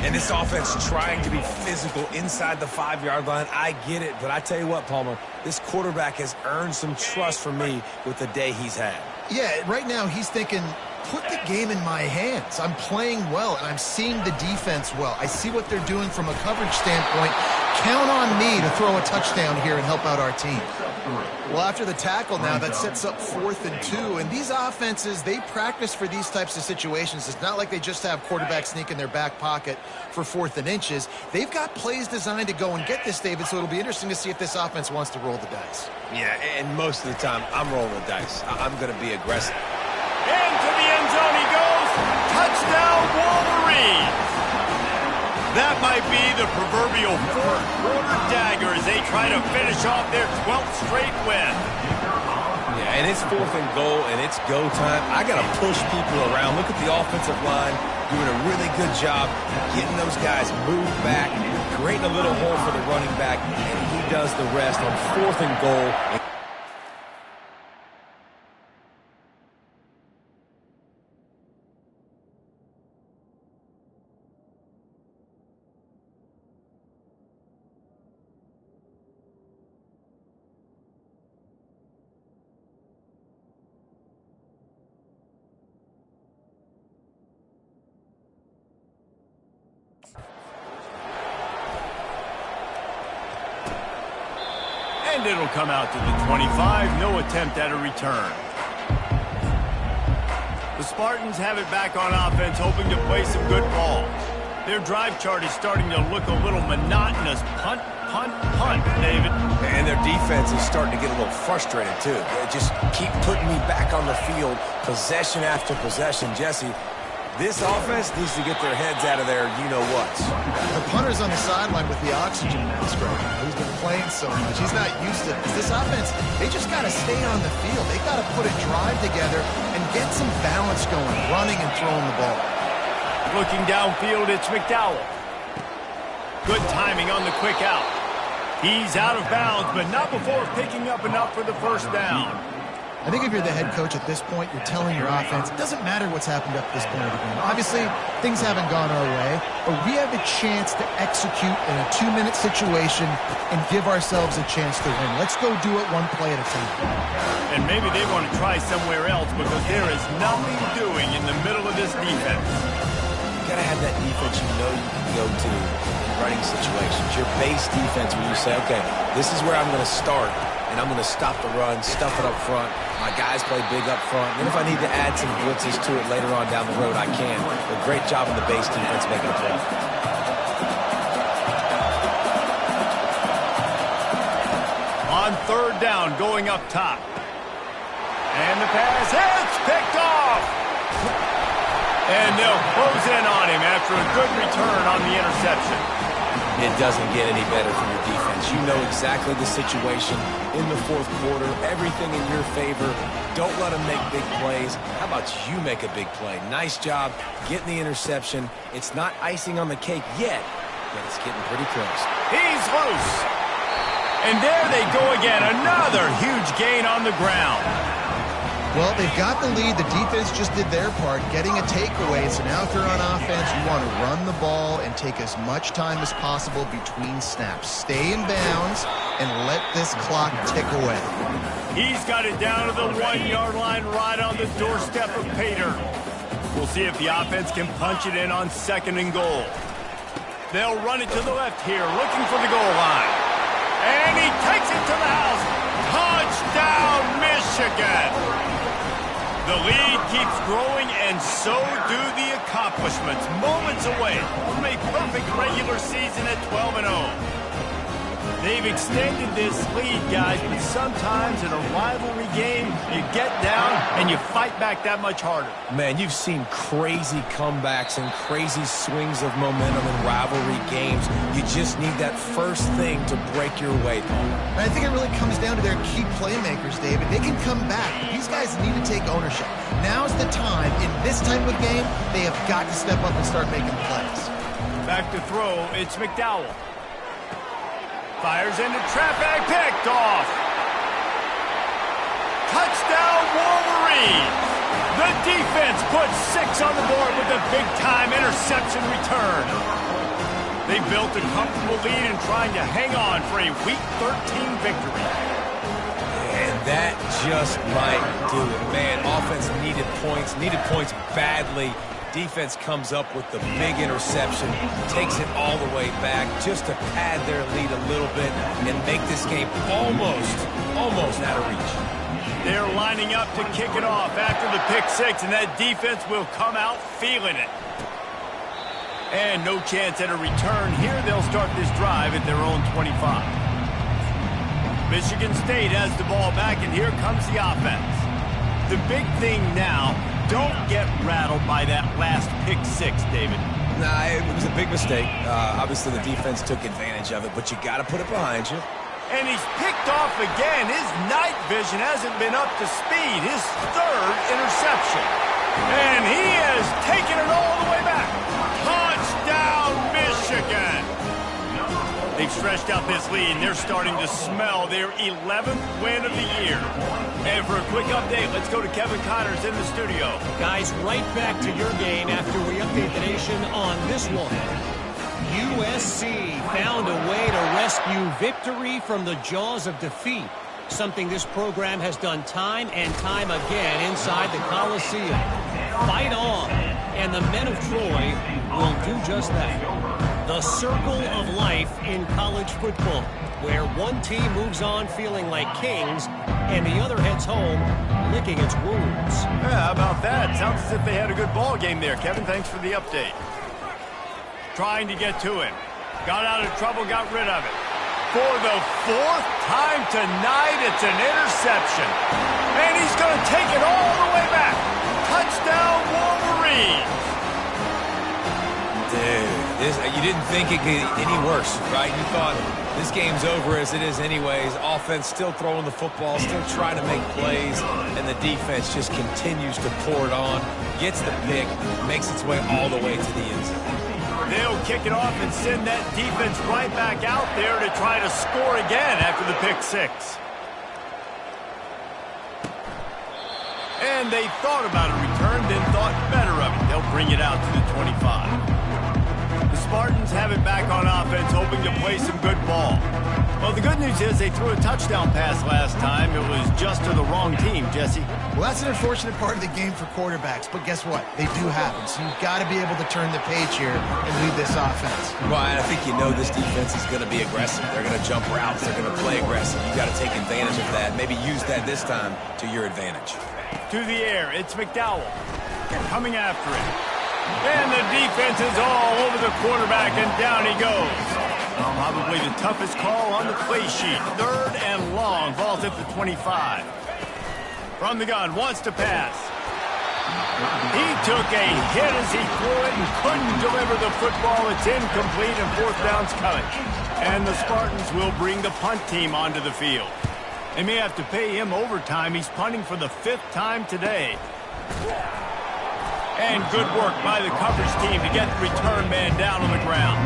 And this offense trying to be physical inside the 5-yard line. I get it, but I tell you what, Palmer, this quarterback has earned some trust from me with the day he's had. Yeah, right now he's thinking, put the game in my hands. I'm playing well, and I'm seeing the defense well. I see what they're doing from a coverage standpoint. Count on me to throw a touchdown here and help out our team. Well, after the tackle now, that sets up 4th and 2. And these offenses, they practice for these types of situations. It's not like they just have quarterbacks sneak in their back pocket for 4th and inches. They've got plays designed to go and get this, David, so it'll be interesting to see if this offense wants to roll the dice. Yeah, and most of the time, I'm rolling the dice. I'm going to be aggressive. Into the end zone he goes. Touchdown, Wolverines. That might be the proverbial 4th-quarter dagger as they try to finish off their 12th straight win. Yeah, and it's 4th and goal, and it's go time. I got to push people around. Look at the offensive line doing a really good job getting those guys moved back, creating a little hole for the running back, and he does the rest on 4th and goal. And it'll come out to the 25. No attempt at a return. The Spartans have it back on offense, hoping to play some good ball. Their drive chart is starting to look a little monotonous. Punt, punt, punt, David. And their defense is starting to get a little frustrated, too. They just keep putting me back on the field, possession after possession. Jesse, this offense needs to get their heads out of their you-know-whats. The punter's on the sideline with the oxygen mask right now. He's been playing so much. He's not used to this. This offense, they just got to stay on the field. They got to put a drive together and get some balance going, running and throwing the ball. Looking downfield, it's McDowell. Good timing on the quick out. He's out of bounds, but not before picking up enough for the 1st down. I think if you're the head coach at this point, you're telling your offense, it doesn't matter what's happened up to this point of the game. Obviously, things haven't gone our way, but we have a chance to execute in a 2-minute situation and give ourselves a chance to win. Let's go do it 1 play at a time. And maybe they want to try somewhere else because there is nothing doing in the middle of this defense. You got to have that defense you know you can go to in running situations. Your base defense where you say, okay, this is where I'm going to start. And I'm going to stop the run, stuff it up front. My guys play big up front. And if I need to add some blitzes to it later on down the road, I can. But great job in the base defense making a play. On 3rd down, going up top. And the pass hits, picked off. And they'll close in on him after a good return on the interception. It doesn't get any better from your defense. You know exactly the situation in the 4th quarter. Everything in your favor. Don't let them make big plays. How about you make a big play? Nice job getting the interception. It's not icing on the cake yet, but it's getting pretty close. He's loose. And there they go again. Another huge gain on the ground. Well, they've got the lead. The defense just did their part, getting a takeaway. So now if you're on offense, you want to run the ball and take as much time as possible between snaps. Stay in bounds and let this clock tick away. He's got it down to the 1-yard line right on the doorstep of Pater. We'll see if the offense can punch it in on 2nd and goal. They'll run it to the left here, looking for the goal line. And he takes it to the house. Touchdown, Michigan! The lead keeps growing, and so do the accomplishments. Moments away from a perfect regular season at 12-0. They've extended this lead, guys, but sometimes in a rivalry game, you get down and you fight back that much harder. Man, you've seen crazy comebacks and crazy swings of momentum in rivalry games. You just need that first thing to break your way, Paul. And I think it really comes down to their key playmakers, David. They can come back, but these guys need to take ownership. Now's the time. In this type of game, they have got to step up and start making plays. Back to throw, it's McDowell. Fires into traffic, picked off. Touchdown, Wolverines. The defense puts 6 on the board with a big-time interception return. They built a comfortable lead and trying to hang on for a Week 13 victory. And that just might do it. Man, offense needed points badly. Defense comes up with the big interception, takes it all the way back just to pad their lead a little bit and make this game almost out of reach. They're lining up to kick it off after the pick-6, and that defense will come out feeling it. And no chance at a return here. They'll start this drive at their own 25. Michigan State has the ball back, and here comes the offense. The big thing now, don't get rattled by that last pick-6, David. Nah, it was a big mistake. Obviously, the defense took advantage of it, but you got to put it behind you. And he's picked off again. His night vision hasn't been up to speed. His 3rd interception. And he has taken it all the way back. Touchdown, Michigan! They've stretched out this lead, and they're starting to smell their 11th win of the year. And for a quick update, let's go to Kevin Connors in the studio. Guys, right back to your game after we update the nation on this one. USC found a way to rescue victory from the jaws of defeat, something this program has done time and time again inside the Coliseum. Fight on, and the men of Troy will do just that. The circle of life in college football, where one team moves on feeling like kings and the other heads home licking its wounds. Yeah, how about that? Sounds as if they had a good ball game there. Kevin, thanks for the update. Trying to get to him. Got out of trouble, got rid of it. For the 4th time tonight, it's an interception. And he's going to take it all the way back. Touchdown, Wolverines. Dude, you didn't think it could get any worse, right? You thought this game's over as it is anyways. Offense still throwing the football, still trying to make plays, and the defense just continues to pour it on, gets the pick, makes its way all the way to the end zone. They'll kick it off and send that defense right back out there to try to score again after the pick-6. And they thought about a return, then thought better of it. They'll bring it out to the 25. The Spartans have it back on offense, hoping to play some good ball. Well, the good news is they threw a touchdown pass last time. It was just to the wrong team, Jesse. Well, that's an unfortunate part of the game for quarterbacks, but guess what? They do happen, so you've got to be able to turn the page here and lead this offense. Ryan, I think you know this defense is going to be aggressive. They're going to jump routes. They're going to play aggressive. You've got to take advantage of that. Maybe use that this time to your advantage. To the air, it's McDowell. Coming after it. And the defense is all over the quarterback, and down he goes. Probably the toughest call on the play sheet. 3rd and long, falls at the 25. From the gun, wants to pass. He took a hit as he threw it and couldn't deliver the football. It's incomplete, and 4th down's coming. And the Spartans will bring the punt team onto the field. They may have to pay him overtime. He's punting for the 5th time today. And good work by the coverage team to get the return man down on the ground.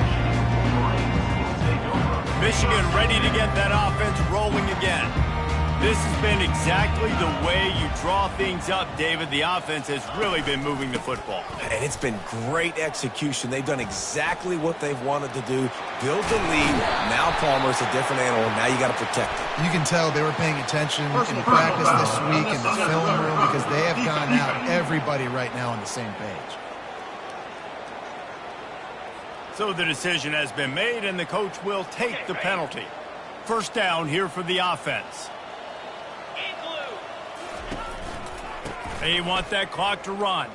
Michigan ready to get that offense rolling again. This has been exactly the way you draw things up, David. The offense has really been moving the football. And it's been great execution. They've done exactly what they've wanted to do. Build the lead. Now Palmer's a different animal. Now you got to protect it. You can tell they were paying attention in practice this week in the film room because they have gone out, everybody right now on the same page. So the decision has been made, and the coach will take the penalty. First down here for the offense. They want that clock to run.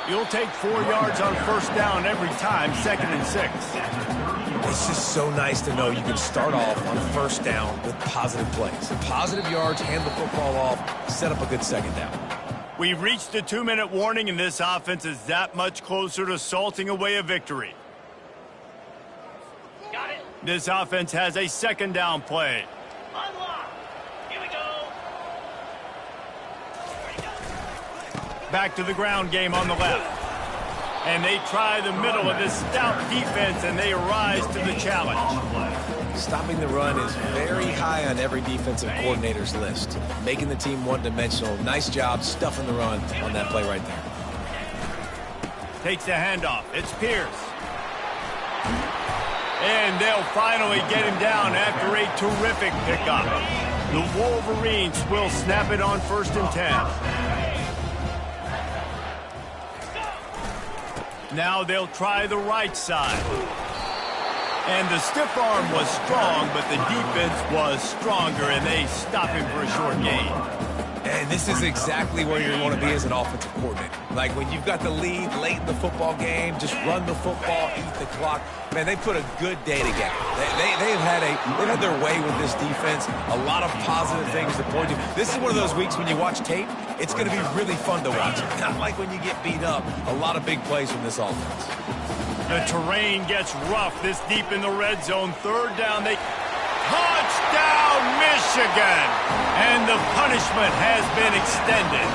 You'll take 4 yards on first down every time, 2nd and 6. It's just so nice to know you can start off on first down with positive plays. Positive yards, hand the football off, set up a good second down. We've reached the 2-minute warning, and this offense is that much closer to salting away a victory. Got it. This offense has a second down play. Unlock. Here we go. Back to the ground game on the left. And they try the middle of this stout defense, and they rise to the challenge. Stopping the run is very high on every defensive coordinator's list. Making the team one-dimensional. Nice job stuffing the run on that play right there. Takes the handoff. It's Pierce. And they'll finally get him down after a terrific pickup. The Wolverines will snap it on 1st and 10. Now they'll try the right side. And the stiff arm was strong, but the defense was stronger, and they stop him for a short gain. And this is exactly where you want to be as an offensive coordinator. Like when you've got the lead late in the football game, just run the football, eat the clock. Man, they put a good day together. They've had their way with this defense. A lot of positive things to point to. This is one of those weeks when you watch tape, it's going to be really fun to watch. Not like when you get beat up. A lot of big plays from this offense. The terrain gets rough this deep in the red zone. 3rd down, touchdown, Michigan! And the punishment has been extended.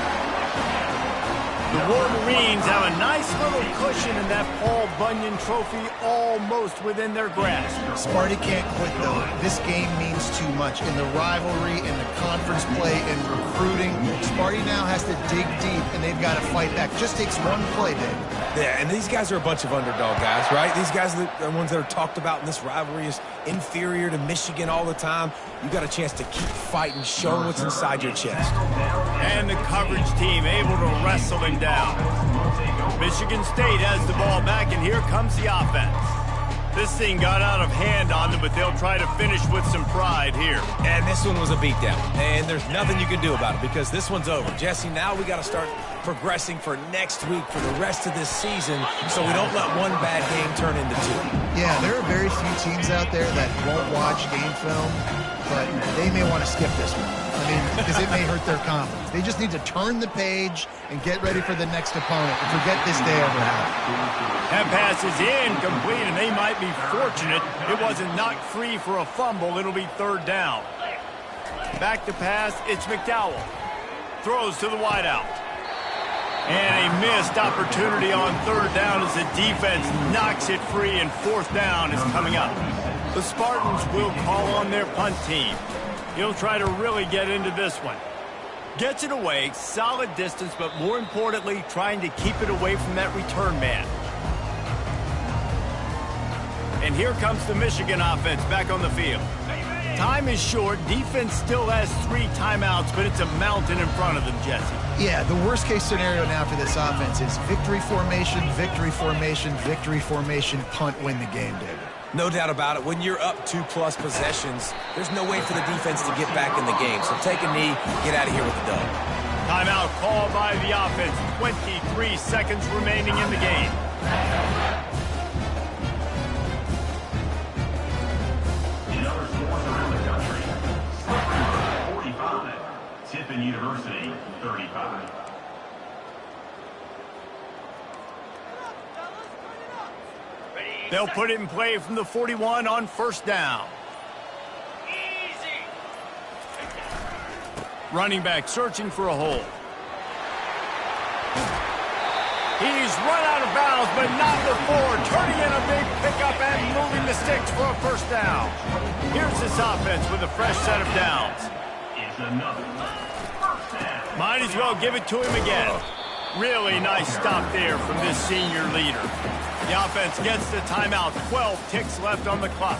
The Wolverines have a nice little cushion in that Paul Bunyan trophy almost within their grasp. Sparty can't quit, though. This game means too much. In the rivalry, in the conference play, in recruiting, Sparty now has to dig deep, and they've got to fight back. Just takes one play, Dave. Yeah, and these guys are a bunch of underdog guys, right? These guys are the ones that are talked about in this rivalry as inferior to Michigan all the time. You got a chance to keep fighting, show what's inside your chest. And the coverage team able to wrestle him down. Michigan State has the ball back, and here comes the offense. This thing got out of hand on them, but they'll try to finish with some pride here. And this one was a beatdown, and there's nothing you can do about it because this one's over. Jesse, now we got to start progressing for next week, for the rest of this season, so we don't let one bad game turn into 2. Yeah, there are very few teams out there that won't watch game film, but they may want to skip this one. I mean, because it may hurt their confidence. They just need to turn the page and get ready for the next opponent and forget this day ever happened. That pass is incomplete, and they might be fortunate it wasn't knocked free for a fumble. It'll be 3rd down. Back to pass, it's McDowell. Throws to the wideout. And a missed opportunity on 3rd down as the defense knocks it free, and 4th down is coming up. The Spartans will call on their punt team. He'll try to really get into this one. Gets it away, solid distance, but more importantly, trying to keep it away from that return man. And here comes the Michigan offense back on the field. Time is short. Defense still has 3 timeouts, but it's a mountain in front of them, Jesse. Yeah, the worst-case scenario now for this offense is victory formation, victory formation, victory formation, punt, win the game, David. No doubt about it. When you're up 2+ possessions, there's no way for the defense to get back in the game. So take a knee, get out of here with the dub. Timeout called by the offense. 23 seconds remaining in the game. Another sports around the country. 45. Tiffin University, 35. They'll put it in play from the 41 on 1st down. Easy. Running back searching for a hole. He's run out of bounds, but not before turning in a big pickup and moving the 6 for a first down. Here's this offense with a fresh set of downs. It's another first down. Might as well give it to him again. Really nice stop there from this senior leader. The offense gets the timeout. 12 ticks left on the clock.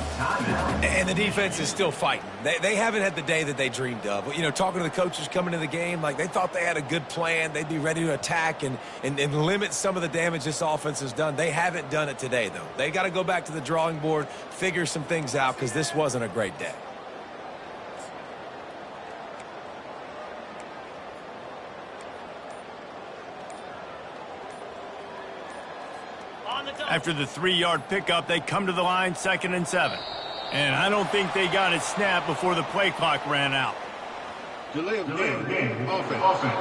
And the defense is still fighting. They haven't had the day that they dreamed of. You know, talking to the coaches coming to the game, like they thought they had a good plan. They'd be ready to attack and limit some of the damage this offense has done. They haven't done it today, though. They got to go back to the drawing board, figure some things out, because this wasn't a great day. After the 3-yard pickup, they come to the line, 2nd and 7. And I don't think they got it snapped before the play clock ran out. Delay of game. Offense.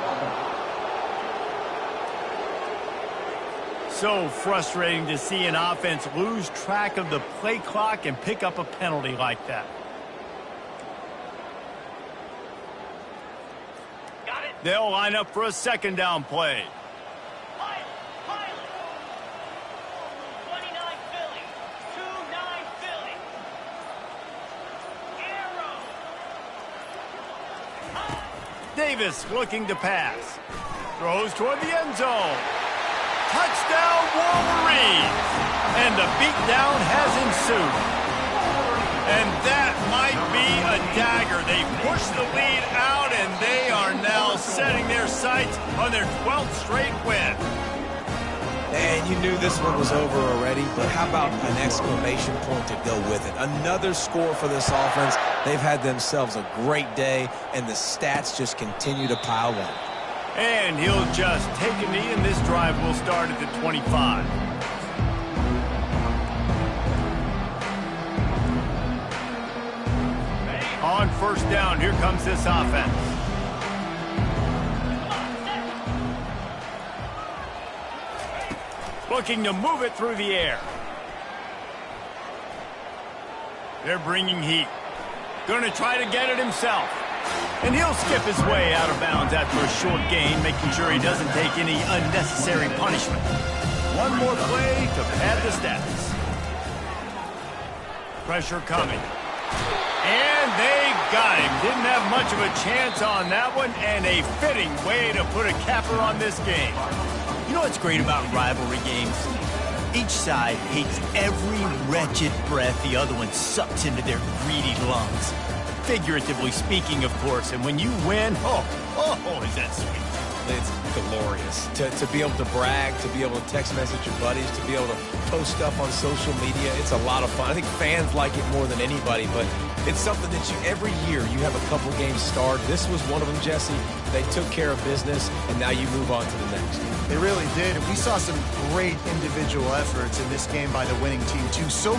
So frustrating to see an offense lose track of the play clock and pick up a penalty like that. Got it. They'll line up for a 2nd down play. Pilot. 29 Philly. 2-9 Philly. Arrow. Davis looking to pass. Throws toward the end zone. Touchdown Wolverines! And the beatdown has ensued. And that might be a dagger. They push the lead out, and they are now setting their sights on their 12th straight win. And you knew this one was over already, but how about an exclamation point to go with it? Another score for this offense. They've had themselves a great day, and the stats just continue to pile up. And he'll just take a knee, and this drive will start at the 25. On 1st down, here comes this offense. Looking to move it through the air. They're bringing heat. Going to try to get it himself. And he'll skip his way out of bounds after a short gain, making sure he doesn't take any unnecessary punishment. One more play to pad the stats. Pressure coming. And they got him. Didn't have much of a chance on that one, and a fitting way to put a capper on this game. You know what's great about rivalry games? Each side hates every wretched breath the other one sucks into their greedy lungs. Figuratively speaking, of course, and when you win, oh, is that sweet. It's glorious. To be able to brag, to be able to text message your buddies, to be able to post stuff on social media, it's a lot of fun. I think fans like it more than anybody, but it's something that every year you have a couple games start. This was one of them, Jesse. They took care of business, and now you move on to the next. They really did. We saw some great individual efforts in this game by the winning team, too. So